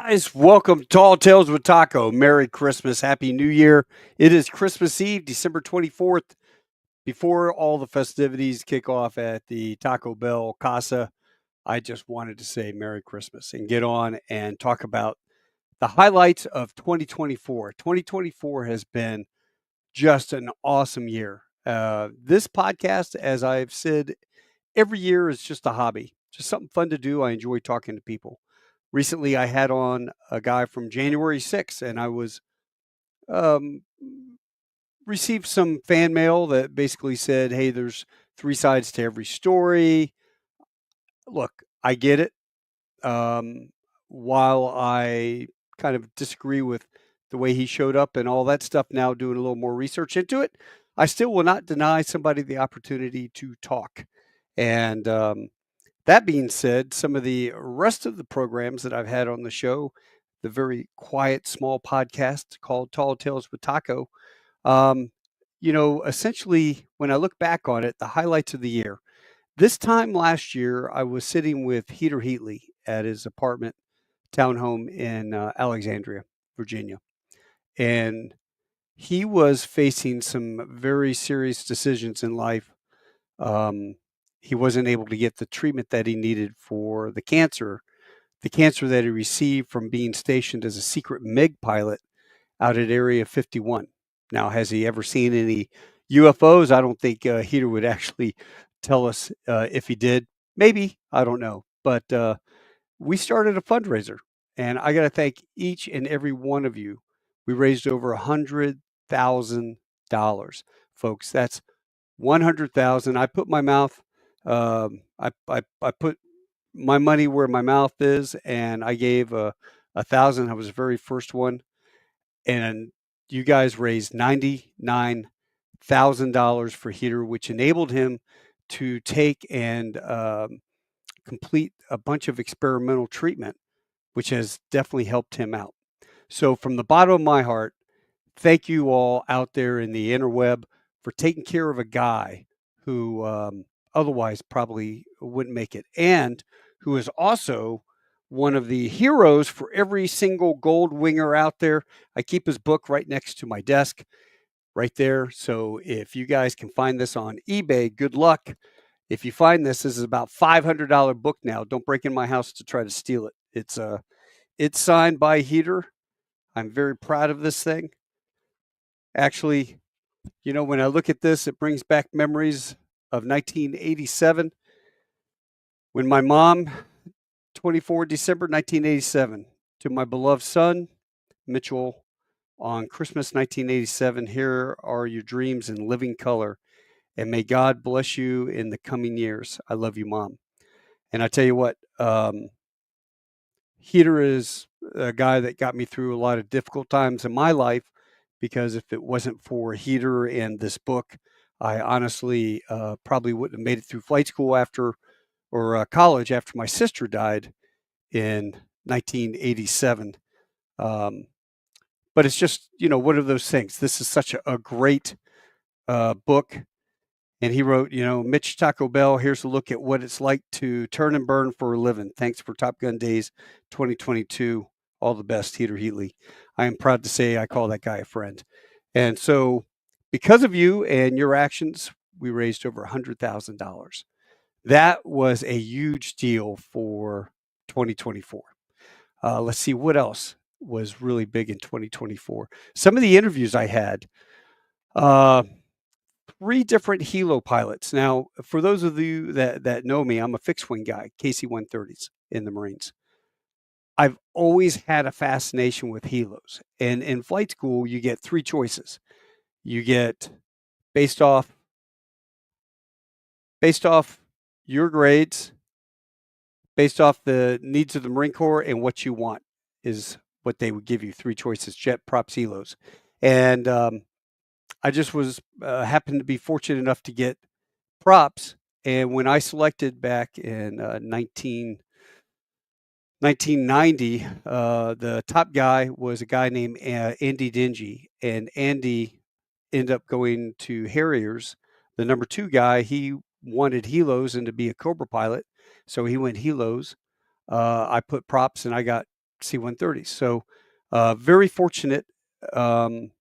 Guys, welcome to Tall Tales with Taco. Merry Christmas, Happy New Year. It is Christmas Eve, December 24th. Before all the festivities kick off at the Taco Bell Casa, I just wanted to say Merry Christmas and get on and talk about the highlights of 2024. 2024 has been just an awesome year. This podcast, as I've said every year, is just a hobby, just something fun to do. I enjoy talking to people. Recently, I had on a guy from January 6th, and I was um, received some fan mail that basically said, "Hey, there's three sides to every story." Look, I get it. Um, while I kind of disagree with the way he showed up and all that stuff, now doing a little more research into it, I still will not deny somebody the opportunity to talk. And that being said, some of the rest of the programs that I've had on the show, the very quiet, small podcast called Tall Tales with Taco, um, essentially, when I look back on it, the highlights of the year. This time last year, I was sitting with Heater Heatley at his apartment townhome in Alexandria, Virginia. And he was facing some very serious decisions in life. Um, he wasn't able to get the treatment that he needed for the cancer that he received from being stationed as a secret MiG pilot out at Area 51. Now, has he ever seen any UFOs? I don't think Heater would actually tell us if he did. Maybe, I don't know. But we started a fundraiser, and I got to thank each and every one of you. We raised over $100,000, folks. That's 100,000. I put my mouth. I put my money where my mouth is, and I gave a thousand. I was the very first one, and you guys raised $99,000 for Heater, which enabled him to take and complete a bunch of experimental treatment, which has definitely helped him out. So, from the bottom of my heart, thank you all out there in the interweb for taking care of a guy who otherwise probably wouldn't make it, and who is also one of the heroes for every single gold winger out there. I keep his book right next to my desk, right there. So if you guys can find this on eBay, good luck. If you find this is about $500 book now. Don't break in my house to try to steal it. It's signed by Heater. I'm very proud of this thing. Actually, when I look at this, it brings back memories of 1987 when my mom, 24 December 1987, to my beloved son, Mitchell, on Christmas 1987, here are your dreams in living color, and may God bless you in the coming years. I love you, Mom. And I tell you what, Heater is a guy that got me through a lot of difficult times in my life, because if it wasn't for Heater and this book, I honestly probably wouldn't have made it through flight school or college after my sister died in 1987. Um, but it's just, one of those things. This is such a great book. And he wrote, Mitch Taco Bell, here's a look at what it's like to turn and burn for a living. Thanks for Top Gun Days 2022. All the best, Heater Heatley. I am proud to say I call that guy a friend. And so, because of you and your actions, we raised over $100,000. That was a huge deal for 2024. Let's see what else was really big in 2024. Some of the interviews I had. Uh, Three different Helo pilots. Now, for those of you that know me, I'm a fixed wing guy, KC-130s in the Marines. I've always had a fascination with Helos. And in flight school, you get three choices. You get based off your grades, based off the needs of the Marine Corps, and what you want is what they would give you. Three choices: jet, props, Helos. And I just was happened to be fortunate enough to get props. And when I selected back in 1990, the top guy was a guy named Andy Dingee. And Andy ended up going to Harriers. The number two guy, he wanted Helos and to be a Cobra pilot. So he went Helos. I put props and I got C-130s. So very fortunate. And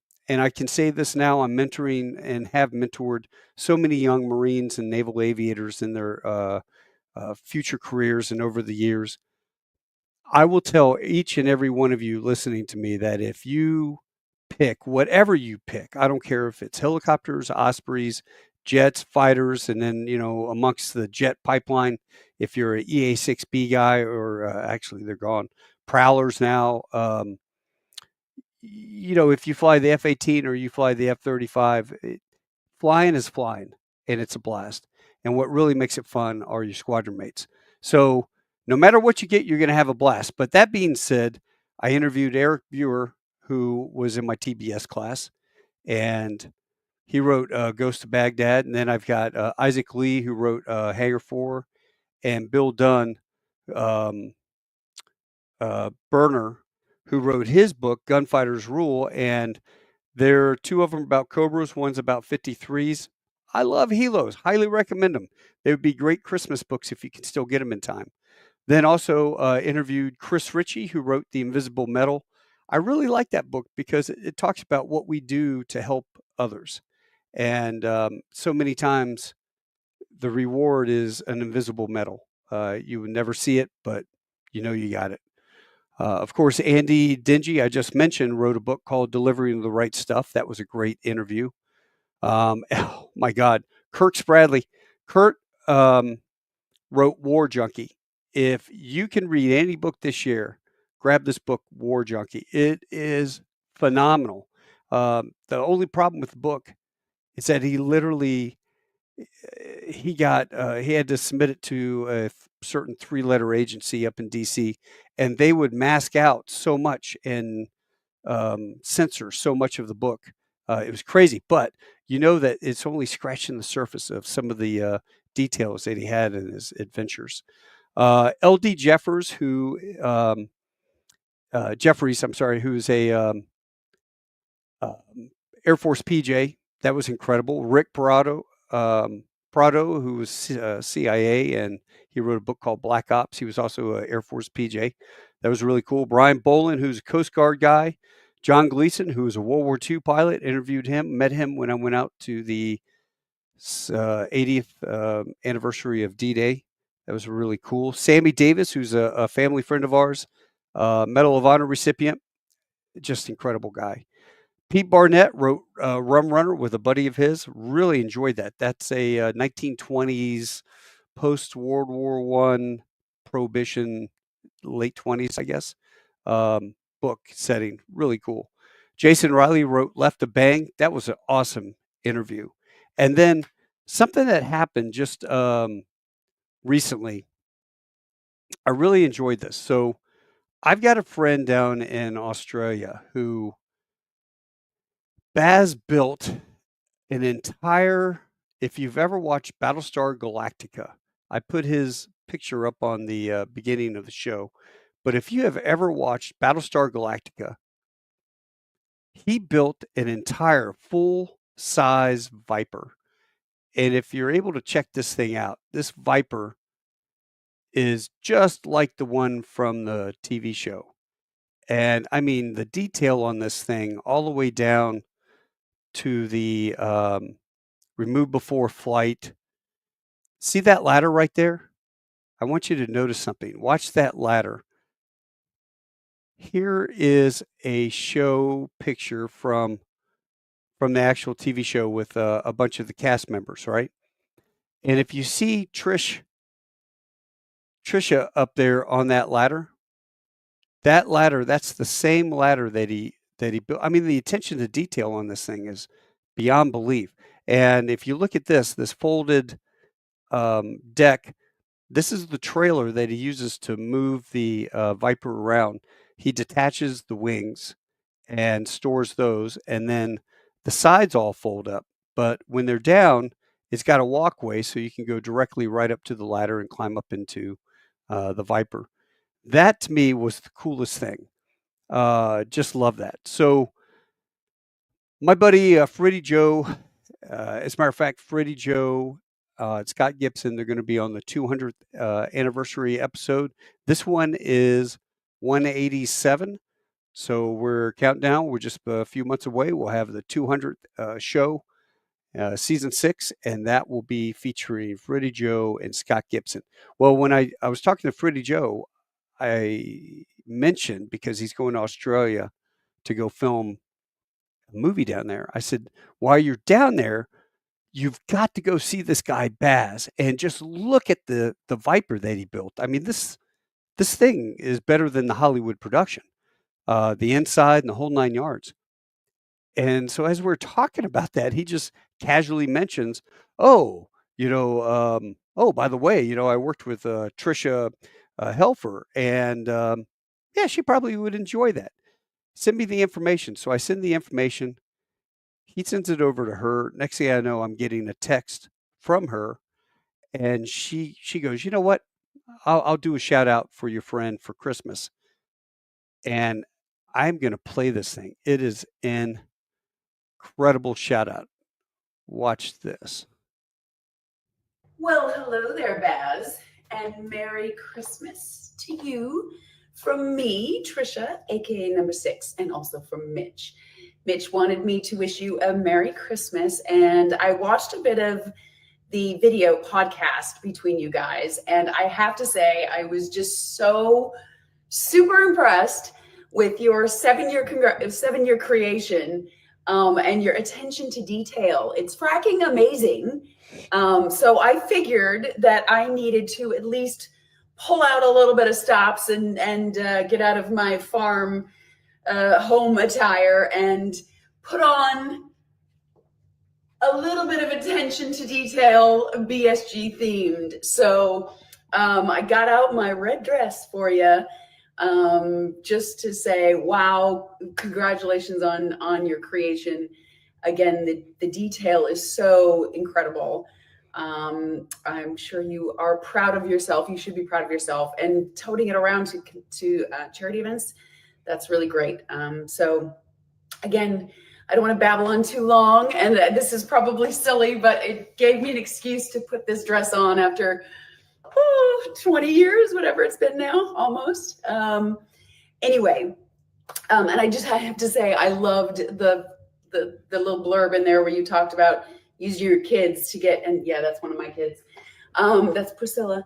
I can say this now, I'm mentoring and have mentored so many young Marines and naval aviators in their future careers and over the years. I will tell each and every one of you listening to me that if you pick whatever you pick, I don't care if it's helicopters, Ospreys, jets, fighters, and then, amongst the jet pipeline, if you're an EA-6B guy, or actually they're gone, Prowlers now. If you fly the F-18 or you fly the F-35, flying is flying, and it's a blast. And what really makes it fun are your squadron mates. So no matter what you get, you're going to have a blast. But that being said, I interviewed Eric Buer, who was in my TBS class, and he wrote Ghost of Baghdad. And then I've got Isaac Lee, who wrote Hangar 4, and Bill Dunn, um, Burner, who wrote his book, Gunfighters Rule. And there are two of them about Cobras, one's about 53s. I love Helos, highly recommend them. They would be great Christmas books if you can still get them in time. Then also interviewed Chris Richie, who wrote The Invisible Metal. I really like that book because it talks about what we do to help others. And so many times the reward is an invisible medal. You would never see it, but you got it. Of course, Andy Dingee, I just mentioned, wrote a book called Delivering the Right Stuff. That was a great interview. Oh my God, Kirk Spradley. Kurt wrote War Junkie. If you can read any book this year, grab this book, War Junkie. It is phenomenal. The only problem with the book is that he literally he had to submit it to a certain three-letter agency up in DC, and they would mask out so much and censor so much of the book. It was crazy, but that it's only scratching the surface of some of the details that he had in his adventures. LD Jeffers, Jeffries, I'm sorry, who's a Air Force PJ, that was incredible. Rick Prado, who was CIA, and he wrote a book called Black Ops. He was also an Air Force PJ. That was really cool. Brian Boland, who's a Coast Guard guy. John Gleeson, who was a World War II pilot, interviewed him, met him when I went out to the 80th anniversary of D-Day. That was really cool. Sammy Davis, who's a family friend of ours, Medal of Honor recipient, just incredible guy. Pete Barnett wrote Rum Runner with a buddy of his. Really enjoyed that. That's a 1920s post World War One prohibition, late 20s, I guess, book setting. Really cool. Jason Riley wrote Left a Bang. That was an awesome interview. And then something that happened just recently, I really enjoyed this. So I've got a friend down in Australia who Baz built an entire, if you've ever watched Battlestar Galactica, I put his picture up on the beginning of the show. But if you have ever watched Battlestar Galactica, he built an entire full size Viper. And if you're able to check this thing out, this Viper is just like the one from the TV show. And I mean, the detail on this thing, all the way down to the remove before flight. See that ladder right there? I want you to notice something. Watch that ladder. Here is a show picture from the actual TV show with a bunch of the cast members, right? And if you see Tricia up there on that ladder, that's the same ladder that he built. I mean, the attention to detail on this thing is beyond belief. And if you look at this folded deck, this is the trailer that he uses to move the Viper around. He detaches the wings and stores those, and then the sides all fold up. But when they're down, it's got a walkway so you can go directly right up to the ladder and climb up into the Viper. That to me was the coolest thing. Just love that. So my buddy Freddie Joe, as a matter of fact, Freddie Joe, Scott Gibson, they're going to be on the 200th anniversary episode. This one is S5E187. So we're counting down. We're just a few months away. We'll have the 200th show, season 6, and that will be featuring Freddie Joe and Scott Gibson. Well, when I was talking to Freddie Joe, I mentioned, because he's going to Australia to go film a movie down there, I said, while you're down there, you've got to go see this guy Baz and just look at the Viper that he built. I mean, this thing is better than the Hollywood production, the inside and the whole 9 yards. And so as we're talking about that, he just casually mentions, "Oh, oh, by the way, I worked with Tricia Helfer, and yeah, she probably would enjoy that. Send me the information." So I send the information. He sends it over to her. Next thing I know, I'm getting a text from her, and she goes, "You know what? I'll do a shout out for your friend for Christmas." And I'm going to play this thing. It is an incredible shout out. Watch this. Well, hello there, Baz, and Merry Christmas to you from me, Tricia, aka number 6, and also from Mitch. Mitch wanted me to wish you a Merry Christmas, and I watched a bit of the video podcast between you guys, and I have to say I was just so super impressed with your 7-year creation, and your attention to detail. It's fracking amazing. So I figured that I needed to at least pull out a little bit of stops and get out of my farm home attire and put on a little bit of attention to detail, BSG themed. So I got out my red dress for you, just to say, wow, congratulations on your creation. Again, the detail is so incredible. I'm sure you are proud of yourself. You should be proud of yourself, and toting it around to charity events. That's really great. So again, I don't want to babble on too long, and this is probably silly, but it gave me an excuse to put this dress on after 20 years, whatever it's been now, almost. Anyway, and I have to say, I loved the little blurb in there where you talked about using your kids to get, and yeah, that's one of my kids. That's Priscilla.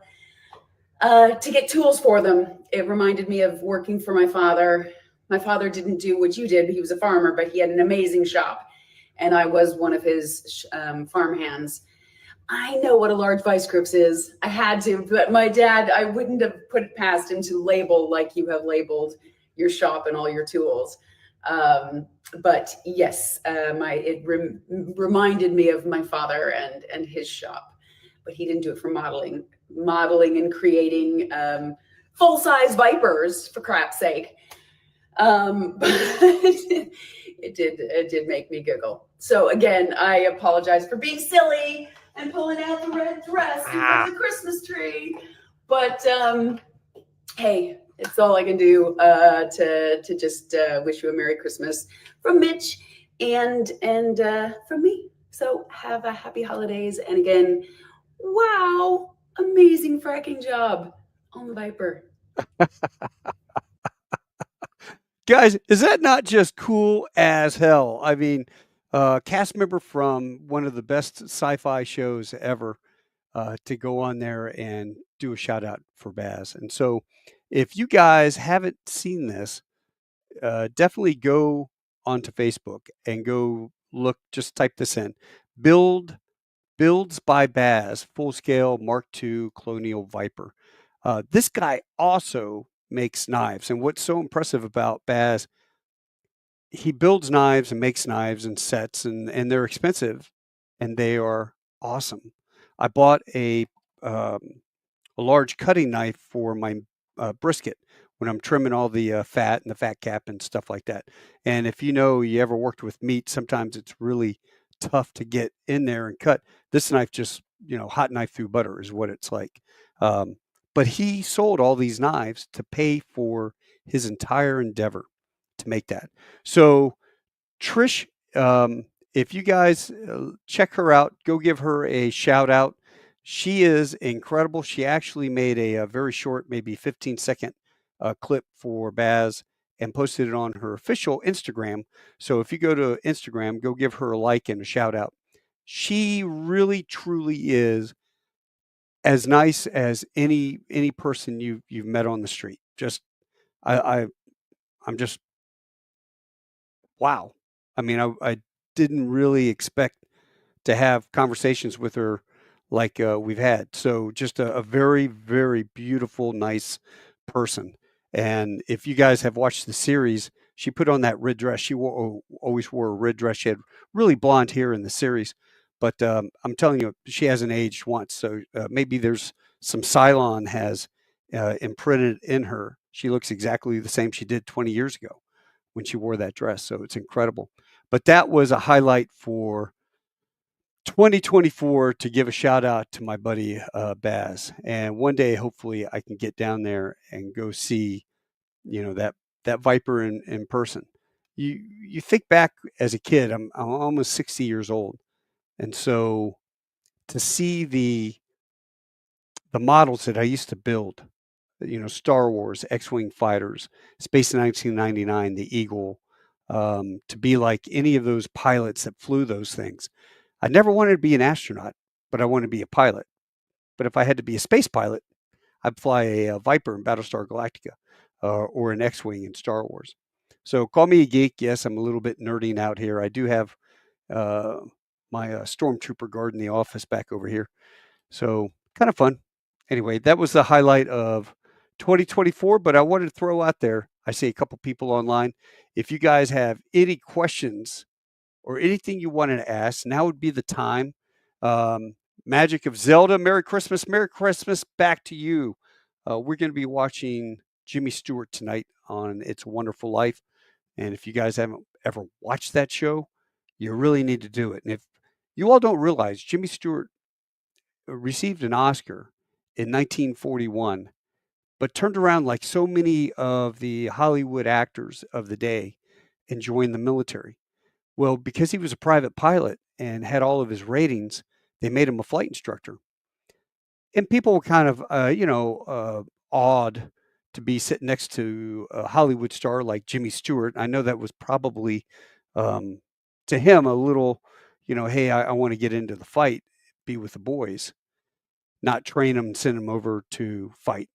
To get tools for them. It reminded me of working for my father. My father didn't do what you did. He was a farmer, but he had an amazing shop, and I was one of his farm hands. I know what a large vice grips is. I had to, but my dad, I wouldn't have put it past him to label like you have labeled your shop and all your tools. But yes, it reminded me of my father and his shop, but he didn't do it for modeling and creating full-size Vipers, for crap's sake. But it did make me giggle. So again, I apologize for being silly and pulling out the red dress in front of the Christmas tree. But hey, it's all I can do to just wish you a Merry Christmas from Mitch and from me. So have a happy holidays. And again, wow, amazing fracking job on the Viper. Guys, is that not just cool as hell? I mean, cast member from one of the best sci-fi shows ever to go on there and do a shout out for Baz. And so if you guys haven't seen this, definitely go onto Facebook and go look, just type this in. Builds by Baz, full scale Mark II Colonial Viper. This guy also makes knives. And what's so impressive about Baz, he builds knives and makes knives and sets, and they're expensive and they are awesome. I bought a large cutting knife for my brisket when I'm trimming all the fat and the fat cap and stuff like that. And if you ever worked with meat, sometimes it's really tough to get in there and cut. This knife just, hot knife through butter is what it's like. But he sold all these knives to pay for his entire endeavor to make that. So Trish, if you guys check her out, go give her a shout out. She is incredible. She actually made a very short, maybe 15-second a clip for Baz and posted it on her official Instagram. So if you go to Instagram, go give her a like and a shout out. She really truly is as nice as any person you've met on the street. Just I I'm just wow. I mean, I didn't really expect to have conversations with her like we've had. So just a very, very beautiful, nice person. And if you guys have watched the series, she put on that red dress. She always wore a red dress. She had really blonde hair in the series, but I'm telling you, she hasn't aged once. So maybe there's some Cylon has imprinted in her. She looks exactly the same she did 20 years ago when she wore that dress. So it's incredible. But that was a highlight for 2024 to give a shout out to my buddy Baz. And one day, hopefully, I can get down there and go see, that Viper in person. You think back as a kid. I'm almost 60 years old, and so to see the models that I used to build, Star Wars, X-wing fighters, Space 1999, the Eagle, to be like any of those pilots that flew those things. I never wanted to be an astronaut, but I wanted to be a pilot. But if I had to be a space pilot, I'd fly a Viper in Battlestar Galactica or an X-wing in Star Wars. So call me a geek. Yes, I'm a little bit nerding out here. I do have uh, my stormtrooper guard in the office back over here. So kind of fun. Anyway, that was the highlight of 2024. But I wanted to throw out there, I see a couple people online. If you guys have any questions or anything you wanted to ask, now would be the time. Magic of Zelda, Merry Christmas. Merry Christmas back to you. We're going to be watching Jimmy Stewart tonight on It's a Wonderful Life. And if you guys haven't ever watched that show, you really need to do it. And if you all don't realize, Jimmy Stewart received an Oscar in 1941, but turned around like so many of the Hollywood actors of the day and joined the military. Well, because he was a private pilot and had all of his ratings, they made him a flight instructor. And people were kind of, awed to be sitting next to a Hollywood star like Jimmy Stewart. I know that was probably, um, to him, a little, hey, I want to get into the fight, be with the boys, not train them and send them over to fight.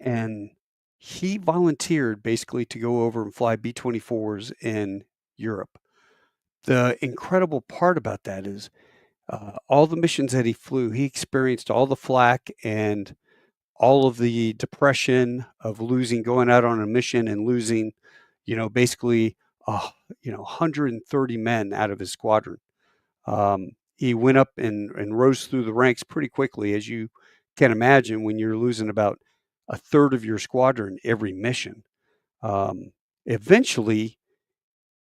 And he volunteered basically to go over and fly B-24s in Europe. The incredible part about that is all the missions that he flew, he experienced all the flack and all of the depression of going out on a mission and losing, basically, 130 men out of his squadron. He went up and rose through the ranks pretty quickly, as you can imagine, when you're losing about a third of your squadron every mission. Eventually,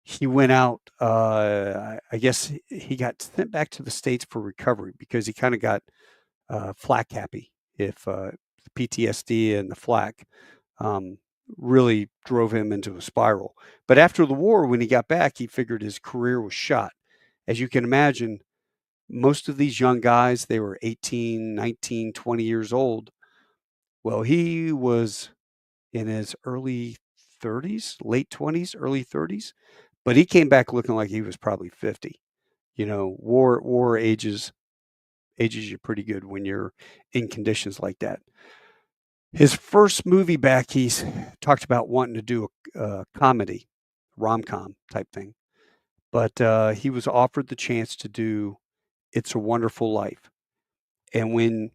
he went out. I guess he got sent back to the States for recovery because he kind of got flak happy. If the PTSD and the flak really drove him into a spiral. But after the war, when he got back, he figured his career was shot. As you can imagine, most of these young guys, they were 18, 19, 20 years old. Well, he was in his early 30s, late 20s, early 30s, but he came back looking like he was probably 50. War ages you pretty good when you're in conditions like that. His first movie back, he's talked about wanting to do a comedy, rom-com type thing, but he was offered the chance to do It's a Wonderful Life. And when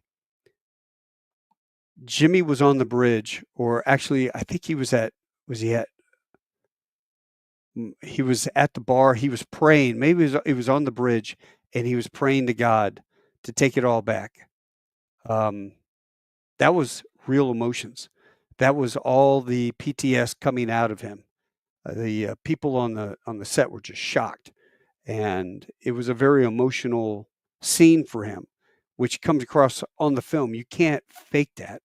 Jimmy was on the bridge, or actually, I think he was at the bar, he was praying, maybe he was on the bridge, and he was praying to God to take it all back. Um, that was real emotions. That was all the PTS coming out of him. The people on the set were just shocked, and it was a very emotional scene for him, which comes across on the film. You can't fake that.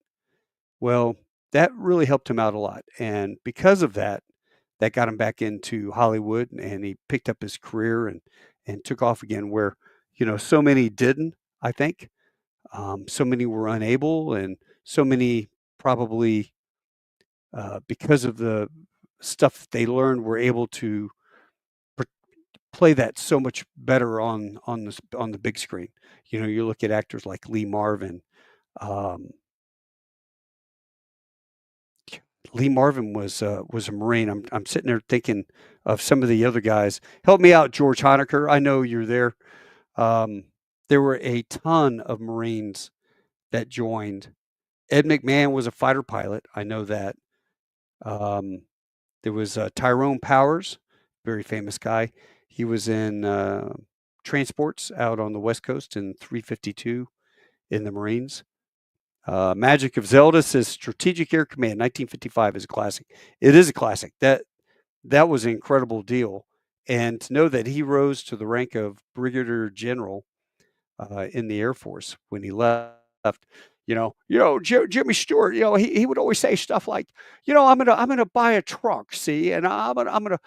Well, that really helped him out a lot, and because of that, that got him back into Hollywood, and he picked up his career and took off again. Where so many didn't, I think. So many were unable, and so many probably because of the stuff that they learned, were able to play that so much better on the big screen. You look at actors like Lee Marvin. Um, Lee Marvin was a Marine. I'm sitting there thinking of some of the other guys. Help me out, George Honaker. I know you're there. Um, there were a ton of Marines that joined. Ed McMahon was a fighter pilot. I know that. Um, there was Tyrone Powers, very famous guy. He was in transports out on the West Coast in 352 in the Marines. Magic of Zelda says Strategic Air Command, 1955 is a classic. It is a classic. That was an incredible deal. And to know that he rose to the rank of Brigadier General in the Air Force when he left. Jimmy Stewart. He would always say stuff like, I'm gonna buy a truck, see, and I'm gonna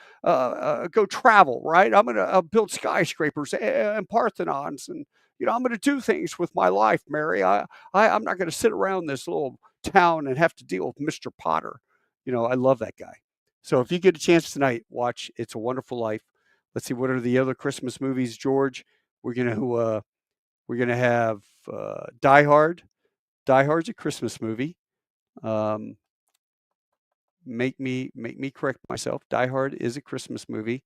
go travel, right? I'm gonna build skyscrapers and Parthenons, and I'm gonna do things with my life, Mary. I'm not gonna sit around this little town and have to deal with Mr. Potter. I love that guy. So if you get a chance tonight, watch It's a Wonderful Life. Let's see, what are the other Christmas movies, George? We're gonna have Die Hard. Die Hard's a Christmas movie. Um, make me correct myself. Die Hard is a Christmas movie.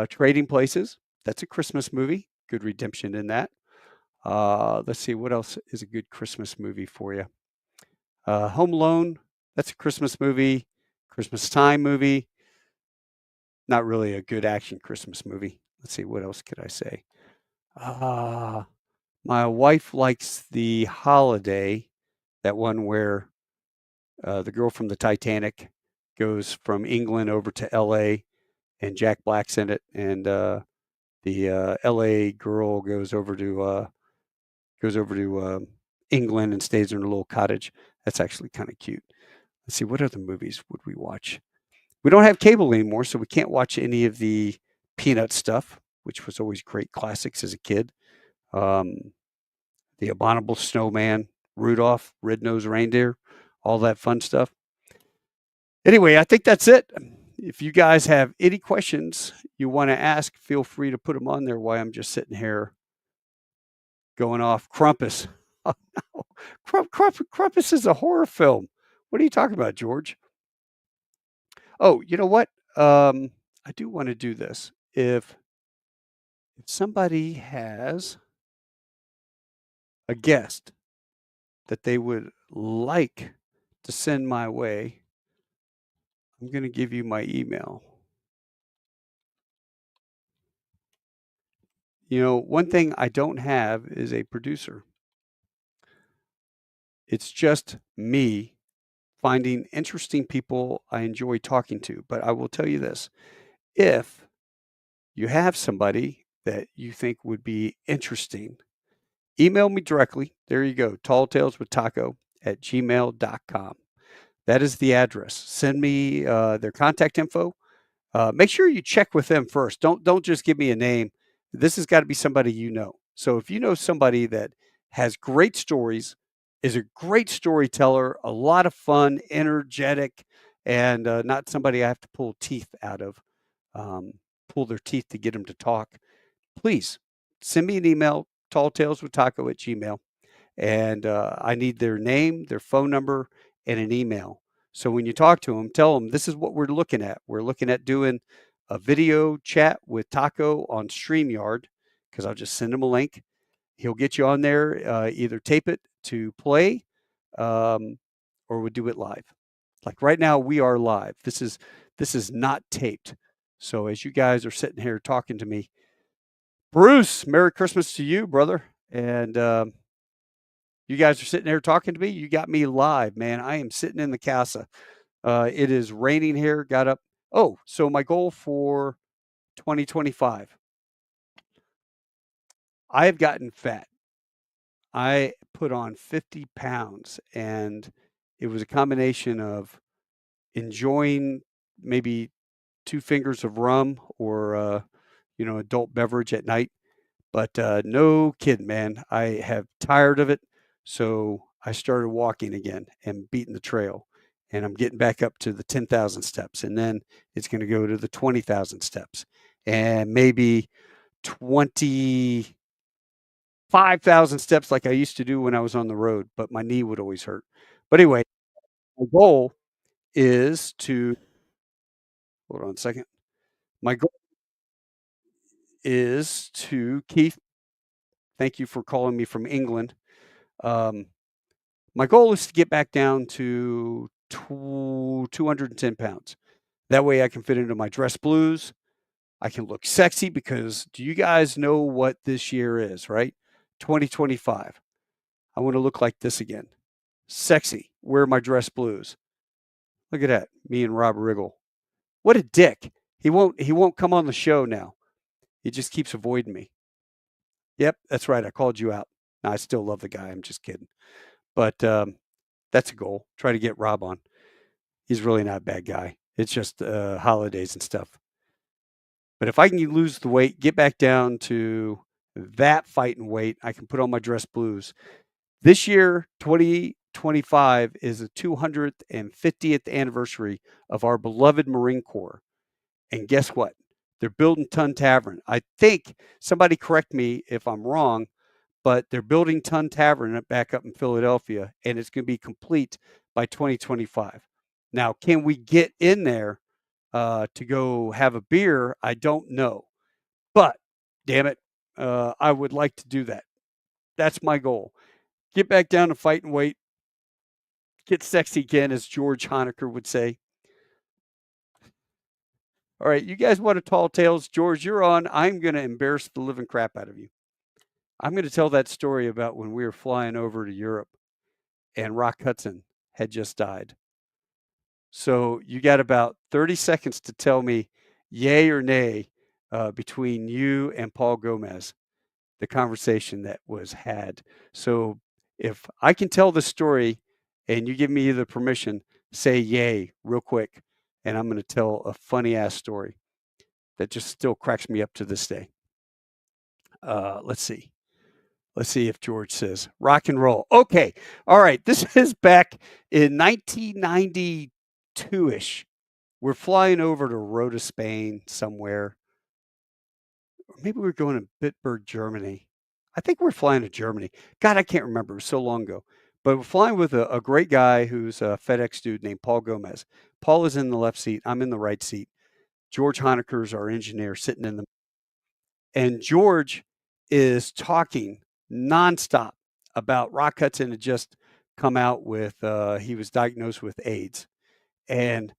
Trading Places, that's a Christmas movie. Good redemption in that. Let's see, what else is a good Christmas movie for you? Home Alone, that's a Christmas movie. Christmas Time movie. Not really a good action Christmas movie. Let's see, what else could I say? My wife likes The Holiday, that one where the girl from the Titanic goes from England over to L.A. and Jack Black's in it, and the L.A. girl goes over to England and stays in a little cottage. That's actually kind of cute. Let's see, what other movies would we watch? We don't have cable anymore, so we can't watch any of the Peanut stuff, which was always great classics as a kid. The Abominable Snowman, Rudolph, Red-Nosed Reindeer, all that fun stuff. Anyway, I think that's it. If you guys have any questions you want to ask, feel free to put them on there while I'm just sitting here going off. Krampus. Oh, no. Krampus is a horror film. What are you talking about, George? Oh, you know what? I do want to do this. If somebody has a guest that they would like to send my way, I'm going to give you my email. One thing I don't have is a producer. It's just me finding interesting people I enjoy talking to. But I will tell you this, if you have somebody that you think would be interesting, email me directly. There you go, talltaleswithtaco@gmail.com. That is the address. Send me their contact info. Make sure you check with them first. Don't just give me a name. This has got to be somebody you know. So if you know somebody that has great stories, is a great storyteller, a lot of fun, energetic, and not somebody I have to pull teeth out of, pull their teeth to get them to talk, please send me an email, talltaleswithtaco@gmail. And I need their name, their phone number, and an email. So when you talk to them, tell them this is what we're looking at. We're looking at doing a video chat with Taco on StreamYard, because I'll just send him a link. He'll get you on there, either tape it to play, or we'll do it live. Like right now, we are live. This is not taped. So as you guys are sitting here talking to me, Bruce, Merry Christmas to you, brother. And you guys are sitting there talking to me. You got me live, man. I am sitting in the casa. It is raining here. Got up. Oh, so my goal for 2025. I have gotten fat. I put on 50 pounds, and it was a combination of enjoying maybe 2 fingers of rum or, adult beverage at night. But no kidding, man. I have tired of it. So I started walking again and beating the trail. and I'm getting back up to the 10,000 steps, and then it's going to go to the 20,000 steps, and maybe 25,000 steps like I used to do when I was on the road, but my knee would always hurt. But anyway, my goal is to hold on a second. My goal is to Keith. Thank you for calling me from England. Um, my goal is to get back down to 210 pounds. That way I can fit into my dress blues. I can look sexy because do you guys know what this year is, right? 2025. I want to look like this again. Sexy. Wear my dress blues. Look at that. Me and Rob Riggle. What a dick. He won't come on the show now. He just keeps avoiding me. Yep, that's right. I called you out. No, I still love the guy. I'm just kidding. But that's a goal. Try to get Rob on. He's really not a bad guy. It's just holidays and stuff. But if I can lose the weight, get back down to that fighting weight, I can put on my dress blues. This year, 2025, is the 250th anniversary of our beloved Marine Corps. And guess what? They're building Dunn Tavern. I think, somebody correct me if I'm wrong, but they're building Dunn Tavern back up in Philadelphia, and it's going to be complete by 2025. Now, can we get in there to go have a beer? I don't know. But, damn it, I would like to do that. That's my goal. Get back down to fighting weight. Get sexy again, as George Honecker would say. All right, you guys want to tall tales? George, you're on. I'm going to embarrass the living crap out of you. I'm going to tell that story about when we were flying over to Europe and Rock Hudson had just died. So you got about 30 seconds to tell me yay or nay between you and Paul Gomez, the conversation that was had. So if I can tell the story and you give me the permission, say yay real quick. And I'm going to tell a funny ass story that just still cracks me up to this day. Let's see. Let's see if George says rock and roll. Okay. All right. This is back in 1992 ish. We're flying over to Rota, Spain somewhere. Or maybe we're going to Bitburg, Germany. I think we're flying to Germany. God, I can't remember. It was so long ago. But we're flying with a great guy who's a FedEx dude named Paul Gomez. Paul is in the left seat. I'm in the right seat. George Honecker's our engineer sitting in the. And George is talking nonstop about Rock Hudson had just come out with, he was diagnosed with AIDS. And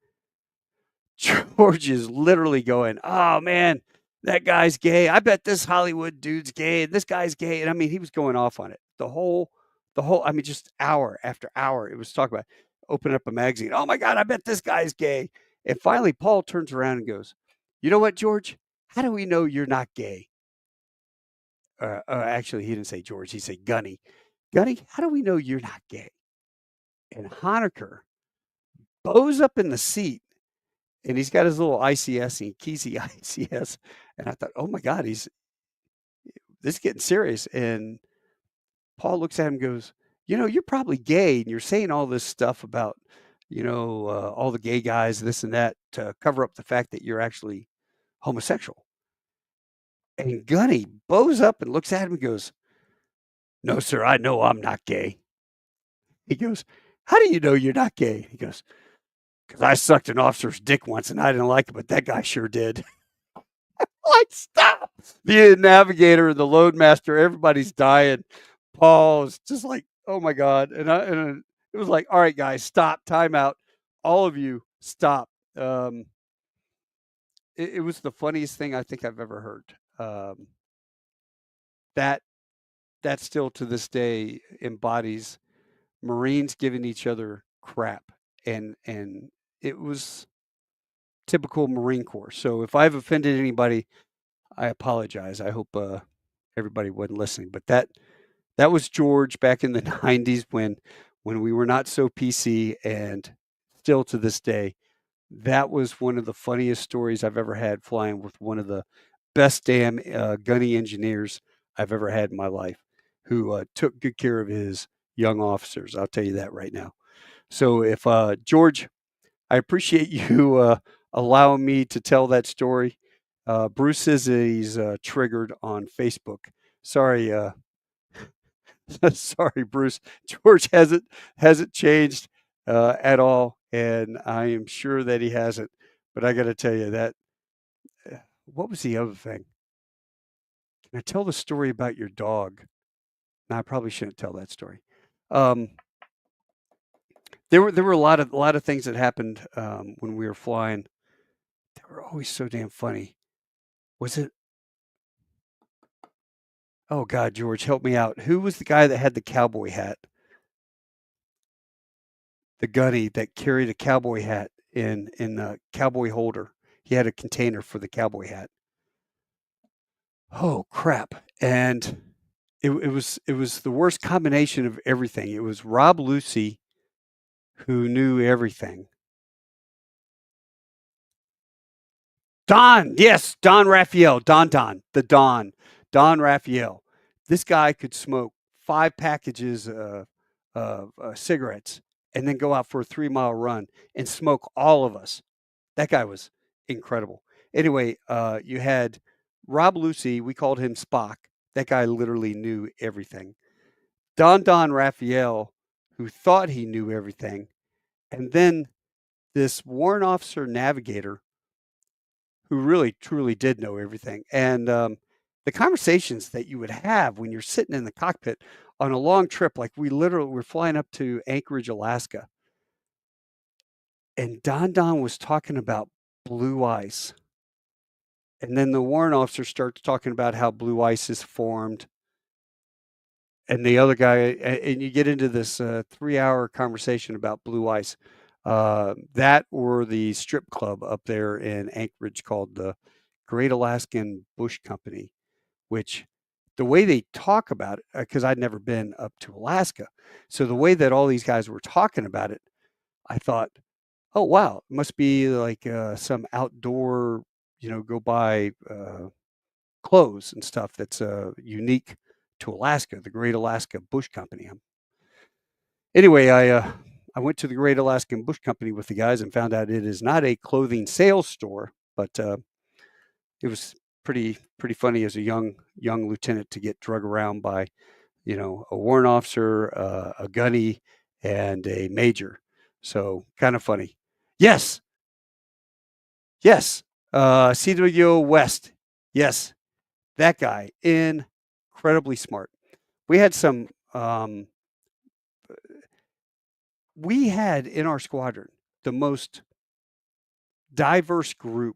George is literally going, oh man, that guy's gay. I bet this Hollywood dude's gay and this guy's gay. And I mean, he was going off on it. The whole, I mean, just hour after hour, it was talking about open up a magazine. Oh my God, I bet this guy's gay. And finally, Paul turns around and goes, you know what, George? How do we know you're not gay? Actually, he didn't say George. He said Gunny. Gunny, how do we know you're not gay? And Honecker bows up in the seat, and he's got his little ICS and Keezy ICS. And I thought, oh my God, this is getting serious. And Paul looks at him and goes, you know, you're probably gay, and you're saying all this stuff about, all the gay guys, this and that, to cover up the fact that you're actually homosexual. And Gunny bows up and looks at him and goes, no, sir, I know I'm not gay. He goes, how do you know you're not gay? He goes, because I sucked an officer's dick once and I didn't like it, but that guy sure did. Like, stop. The navigator and the load master, everybody's dying. Paul's just like, oh my God. And it was like, all right, guys, stop, time out. All of you, stop. It was the funniest thing I think I've ever heard. That still to this day embodies Marines giving each other crap, and it was typical Marine Corps. So if I've offended anybody, I apologize. I hope everybody wasn't listening. But that was George back in the 90s when we were not so PC, and still to this day, that was one of the funniest stories I've ever had flying with one of the best damn gunny engineers I've ever had in my life, who took good care of his young officers. I'll tell you that right now. So if George, I appreciate you allowing me to tell that story. Bruce says that he's triggered on Facebook. Sorry, sorry, Bruce. George hasn't changed at all, and I am sure that he hasn't. But I got to tell you that. What was the other thing? Can I tell the story about your dog? No, I probably shouldn't tell that story. Um, there were a lot of things that happened when we were flying. They were always so damn funny. Was it? Oh God, George, help me out. Who was the guy that had the cowboy hat? The gunny that carried a cowboy hat in the cowboy holder. He had a container for the cowboy hat. Oh crap! And it was the worst combination of everything. It was Rob Lucy who knew everything. Don, yes, Don Raphael, the Don Raphael. This guy could smoke 5 packages of cigarettes and then go out for a 3 mile run and smoke all of us. That guy was incredible. Anyway, you had Rob Lucy. We called him Spock. That guy literally knew everything. Don Raphael, who thought he knew everything, and then this warrant officer navigator who really truly did know everything. And the conversations that you would have when you're sitting in the cockpit on a long trip, like we literally were flying up to Anchorage, Alaska, and Don was talking about blue ice. And then the warrant officer starts talking about how blue ice is formed. And the other guy, and you get into this 3 hour conversation about blue ice. That or the strip club up there in Anchorage called the Great Alaskan Bush Company, which the way they talk about it, because I'd never been up to Alaska. So the way that all these guys were talking about it, I thought, oh, wow, it must be like some outdoor, go buy clothes and stuff that's unique to Alaska, the Great Alaska Bush Company. Anyway, I went to the Great Alaskan Bush Company with the guys and found out it is not a clothing sales store, but it was pretty funny as a young lieutenant to get drug around by a warrant officer, a gunny, and a major. So kind of funny. Yes, yes. CWO West. Yes, that guy, incredibly smart. We had some. We had in our squadron the most diverse group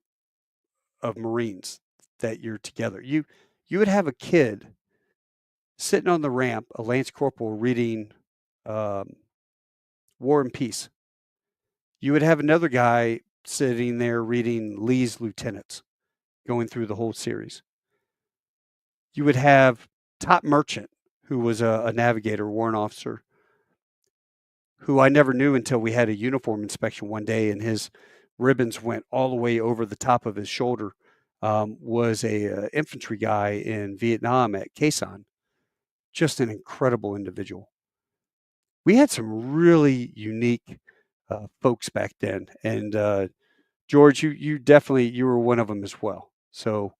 of Marines that you're together. You would have a kid sitting on the ramp, a lance corporal reading um, War and Peace. You would have another guy sitting there reading Lee's Lieutenants, going through the whole series. You would have Top Merchant, who was a navigator, warrant officer, who I never knew until we had a uniform inspection one day, and his ribbons went all the way over the top of his shoulder. Was a infantry guy in Vietnam at Quezon. Just an incredible individual. We had some really unique folks back then, and George, you definitely you were one of them as well. So,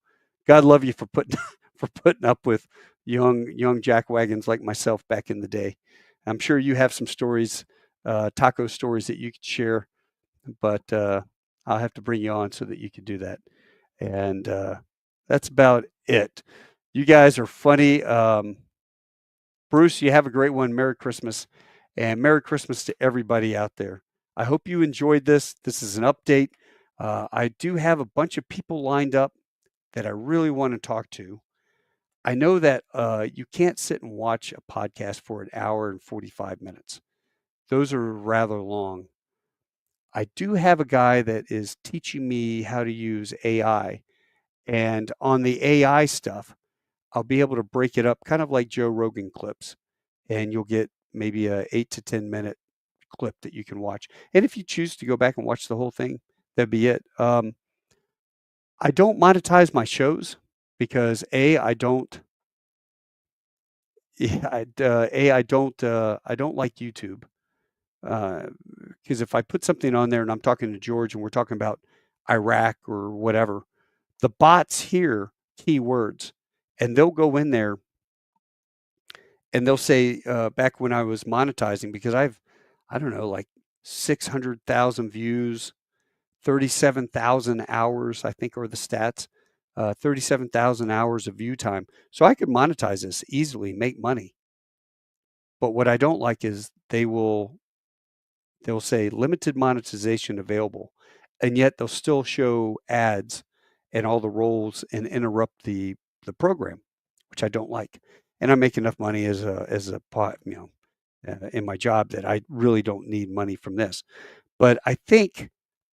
God love you for putting for putting up with young jackwagons like myself back in the day. I'm sure you have some stories, taco stories that you could share, but I'll have to bring you on so that you could do that. And that's about it. You guys are funny. Bruce, you have a great one. Merry Christmas. And Merry Christmas to everybody out there. I hope you enjoyed this. This is an update. I do have a bunch of people lined up that I really want to talk to. I know that you can't sit and watch a podcast for an hour and 45 minutes. Those are rather long. I do have a guy that is teaching me how to use AI. And on the AI stuff, I'll be able to break it up kind of like Joe Rogan clips. And you'll get maybe a 8 to 10 minute clip that you can watch. And if you choose to go back and watch the whole thing, that'd be it. I don't monetize my shows because I don't. Yeah, I don't like YouTube. because if I put something on there and I'm talking to George and we're talking about Iraq or whatever, the bots hear keywords and they'll go in there and they'll say, back when I was monetizing, because I don't know, like 600,000 views, 37,000 hours, I think are the stats, 37,000 hours of view time. So I could monetize this easily, make money. But what I don't like is they'll say limited monetization available, and yet they'll still show ads and all the roles and interrupt the program, which I don't like. And I make enough money as a in my job that I really don't need money from this. But I think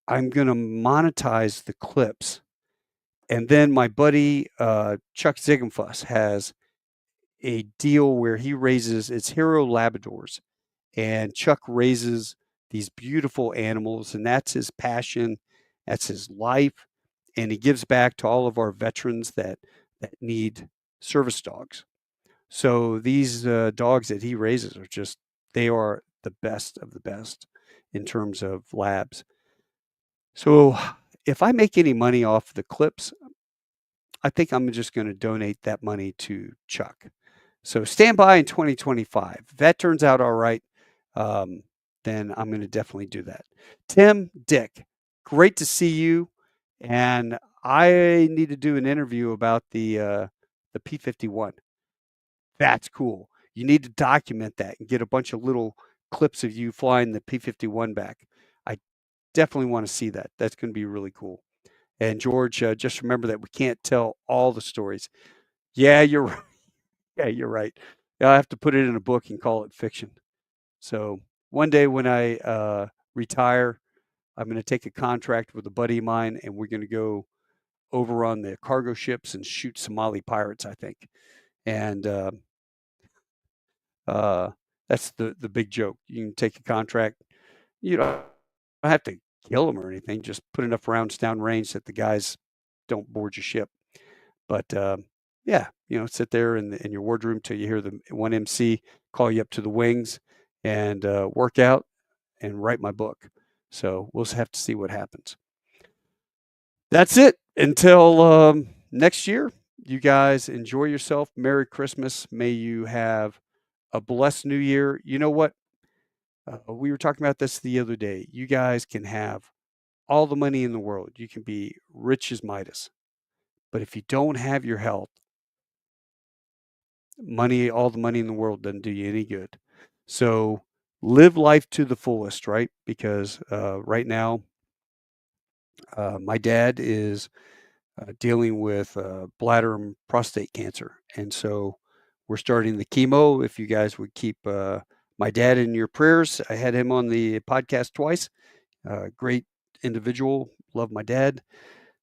I'm going to monetize the clips. And then my buddy Chuck Ziegenfuss has a deal where he raises it's Hero Labradors, and Chuck raises these beautiful animals, and that's his passion, that's his life, and he gives back to all of our veterans that need service dogs. So these dogs that he raises are just they are the best of the best in terms of labs. So if I make any money off the clips, I think I'm just going to donate that money to Chuck. So stand by in 2025. If that turns out all right, then I'm going to definitely do that. Tim, Dick, great to see you. And I need to do an interview about the P-51. That's cool. You need to document that and get a bunch of little clips of you flying the P-51 back. I definitely want to see that. That's going to be really cool. And George, just remember that we can't tell all the stories. Yeah, you're right. Yeah, you're right. I have to put it in a book and call it fiction. So one day when I retire, I'm going to take a contract with a buddy of mine, and we're going to go over on the cargo ships and shoot Somali pirates, I think. And uh, that's the big joke. You can take a contract. You don't have to kill them or anything. Just put enough rounds down range that the guys don't board your ship. But yeah, sit there in your wardroom till you hear the one MC call you up to the wings and work out and write my book. So we'll have to see what happens. That's it until next year. You guys enjoy yourself. Merry Christmas. May you have a blessed new year. You know what? We were talking about this the other day. You guys can have all the money in the world. You can be rich as Midas. But if you don't have your health, all the money in the world doesn't do you any good. So live life to the fullest, right? Because right now, my dad is dealing with bladder and prostate cancer. And so we're starting the chemo. If you guys would keep my dad in your prayers, I had him on the podcast twice. Great individual. Love my dad.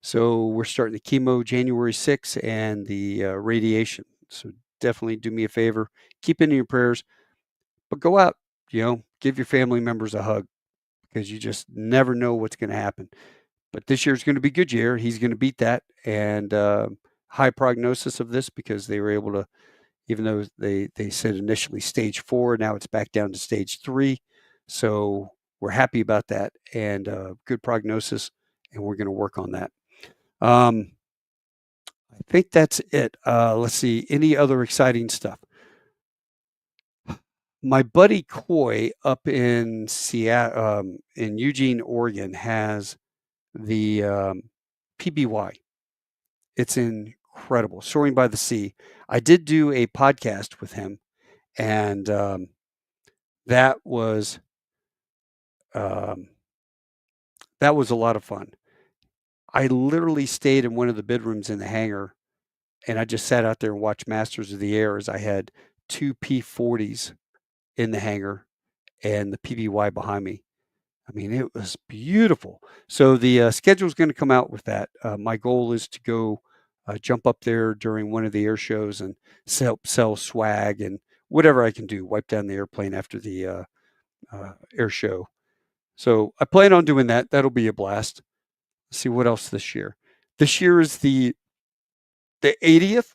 So we're starting the chemo January 6th and the radiation. So definitely do me a favor. Keep in your prayers, but go out, give your family members a hug because you just never know what's going to happen. But this year's going to be a good year. He's going to beat that. And high prognosis of this because they were able to, even though they said initially stage 4, now it's back down to stage 3. So we're happy about that and good prognosis. And we're going to work on that. I think that's it. Let's see. Any other exciting stuff? My buddy Coy up in Seattle, in Eugene, Oregon, has the PBY. It's incredible. Soaring by the Sea. I did do a podcast with him, and that was a lot of fun. I literally stayed in one of the bedrooms in the hangar, and I just sat out there and watched Masters of the Air as I had 2 P-40s in the hangar and the PBY behind me. I mean, it was beautiful. So the schedule is going to come out with that. My goal is to go jump up there during one of the air shows and sell swag and whatever I can do, wipe down the airplane after the air show. So I plan on doing that. That'll be a blast. Let's see what else this year. This year is the 80th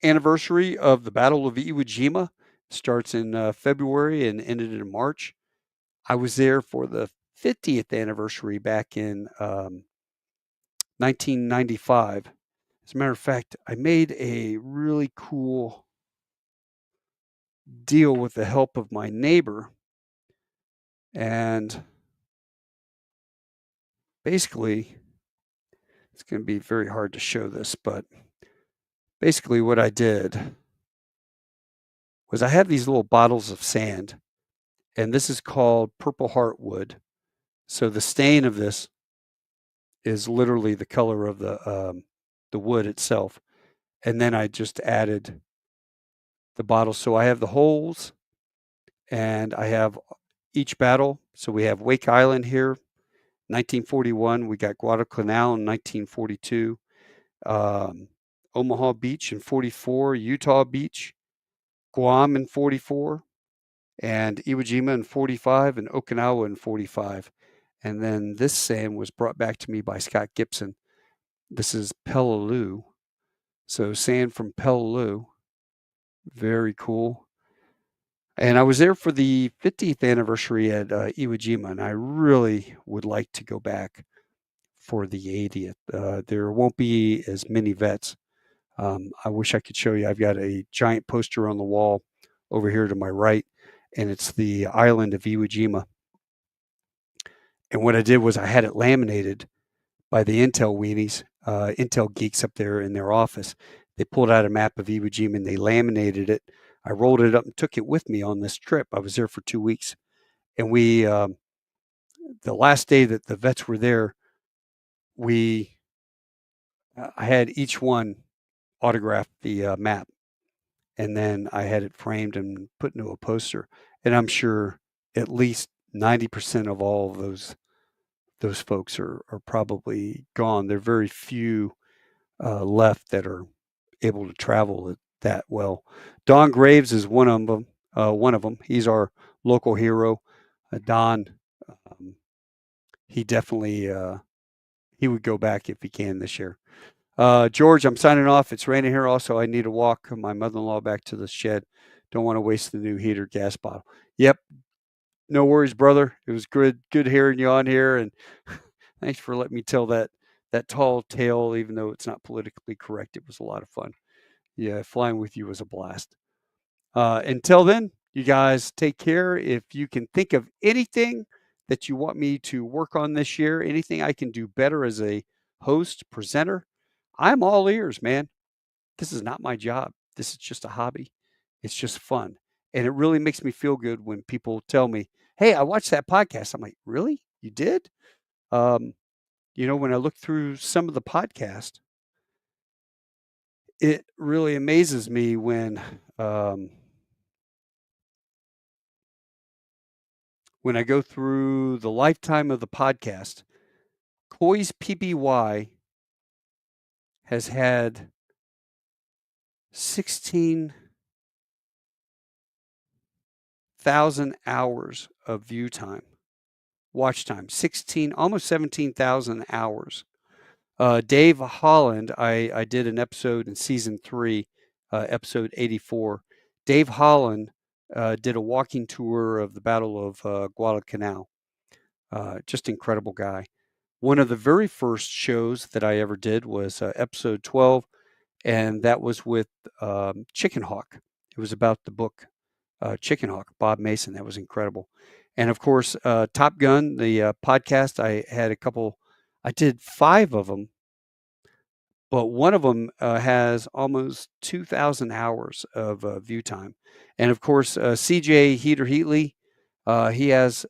anniversary of the Battle of Iwo Jima. Starts in February and ended in March. I was there for the 50th anniversary back in 1995. As a matter of fact, I made a really cool deal with the help of my neighbor. And basically, it's going to be very hard to show this, but basically what I did was I have these little bottles of sand, and this is called Purple Heartwood. So the stain of this is literally the color of the wood itself. And then I just added the bottle. So I have the holes, and I have each battle. So we have Wake Island here, 1941. We got Guadalcanal in 1942. Omaha Beach in 44, Utah Beach, Guam in 44, and Iwo Jima in 45, and Okinawa in 45. And then this sand was brought back to me by Scott Gibson. This is Peleliu. So sand from Peleliu. Very cool. And I was there for the 50th anniversary at Iwo Jima, and I really would like to go back for the 80th. There won't be as many vets. I wish I could show you. I've got a giant poster on the wall over here to my right, and it's the island of Iwo Jima. And what I did was I had it laminated by the Intel weenies, Intel geeks up there in their office. They pulled out a map of Iwo Jima and they laminated it. I rolled it up and took it with me on this trip. I was there for 2 weeks. And we, the last day that the vets were there, I had each one autograph the map. And then I had it framed and put into a poster. And I'm sure at least 90% of all of those folks are probably gone. There are very few left that are able to travel that well. Don Graves is one of them. He's our local hero. Don, he definitely he would go back if he can this year. George, I'm signing off. It's raining here. Also, I need to walk my mother-in-law back to the shed. Don't want to waste the new heater gas bottle. Yep. No worries, brother. It was good hearing you on here, and thanks for letting me tell that tall tale, even though it's not politically correct. It was a lot of fun. Yeah, flying with you was a blast. Until then, you guys take care. If you can think of anything that you want me to work on this year, anything I can do better as a host, presenter, I'm all ears, man. This is not my job. This is just a hobby. It's just fun. And it really makes me feel good when people tell me, hey, I watched that podcast. I'm like, really? You did? When I look through some of the podcast, it really amazes me when I go through the lifetime of the podcast. Coy's PBY has had 16,000 hours of view time, watch time, almost 17,000 hours. Dave Holland, I did an episode in season 3, episode 84. Dave Holland did a walking tour of the Battle of Guadalcanal. Just incredible guy. One of the very first shows that I ever did was episode 12, and that was with Chicken Hawk. It was about the book Chicken Hawk, Bob Mason. That was incredible. And of course, Top Gun, the podcast, I did 5 of them, but one of them has almost 2,000 hours of view time. And of course, CJ Heatley, he has,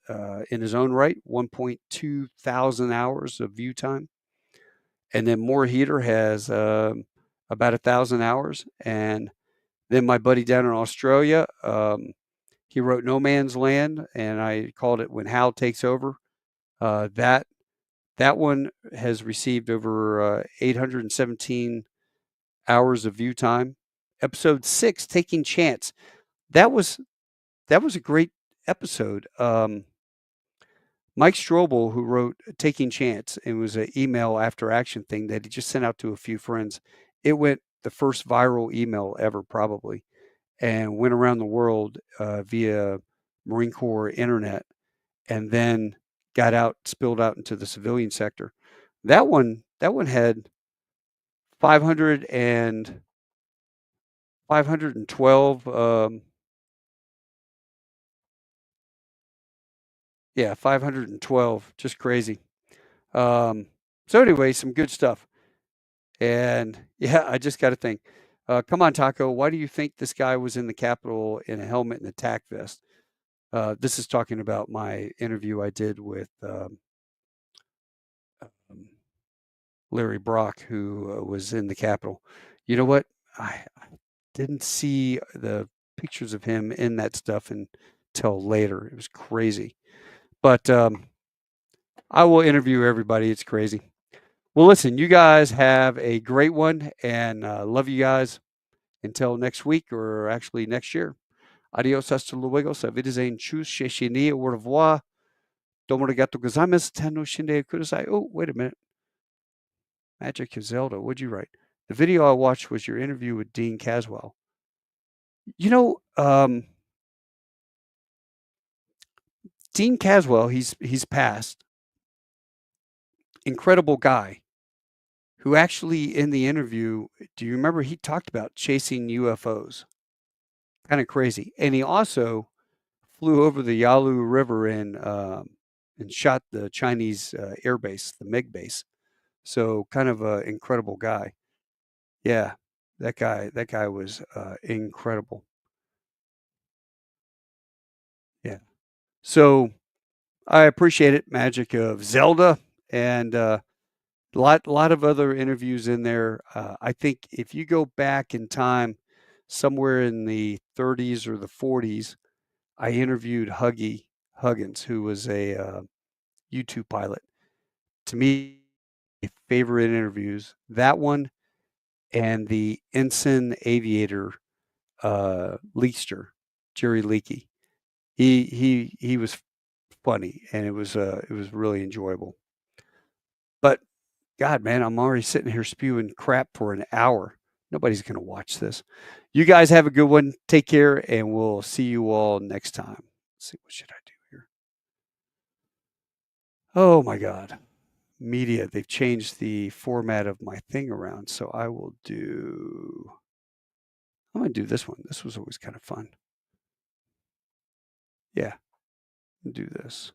in his own right, 1.2 thousand hours of view time. And then More Heater has about 1,000 hours. And then my buddy down in Australia, he wrote No Man's Land, and I called it When Hal Takes Over. That one has received over 817 hours of view time. Episode 6, Taking Chance. That was a great episode. Mike Strobel, who wrote Taking Chance, it was an email after action thing that he just sent out to a few friends. It went the first viral email ever, probably, and went around the world via Marine Corps internet, and then got out, spilled out into the civilian sector. That one had 500 and 512. Yeah, 512. Just crazy. So anyway, some good stuff. And yeah, I just got to think. Come on, Taco. Why do you think this guy was in the Capitol in a helmet and a tack vest? This is talking about my interview I did with um, Larry Brock, who was in the Capitol. You know what? I didn't see the pictures of him in that stuff until later. It was crazy. But I will interview everybody. It's crazy. Well, listen, you guys have a great one, and love you guys until next week, or actually next year. Adios, hasta luego, sa wiedersehen, tschüss, sheshini, au revoir, domo arigato gozaimasu, tano shinde kudasai. Oh, wait a minute. Magic of Zelda, what'd you write? The video I watched was your interview with Dean Caswell. You know, Dean Caswell, he's passed. Incredible guy who actually in the interview, do you remember he talked about chasing UFOs? Kind of crazy. And he also flew over the Yalu River and shot the Chinese air base, the MiG base. So kind of an incredible guy. Yeah, that guy was incredible. Yeah. So I appreciate it. Magic of Zelda and lot of other interviews in there. I think if you go back in time, somewhere in the 30s or the 40s, I interviewed Huggins, who was a YouTube pilot. To me, my favorite interviews, that one and the ensign aviator Leakster, Jerry Leakey. He was funny, and it was really enjoyable. But God, man, I'm already sitting here spewing crap for an hour. Nobody's going to watch this. You guys have a good one. Take care, and we'll see you all next time. Let's see, what should I do here? Oh my God. Media, they've changed the format of my thing around. So I'm going to do this one. This was always kind of fun. Yeah, do this.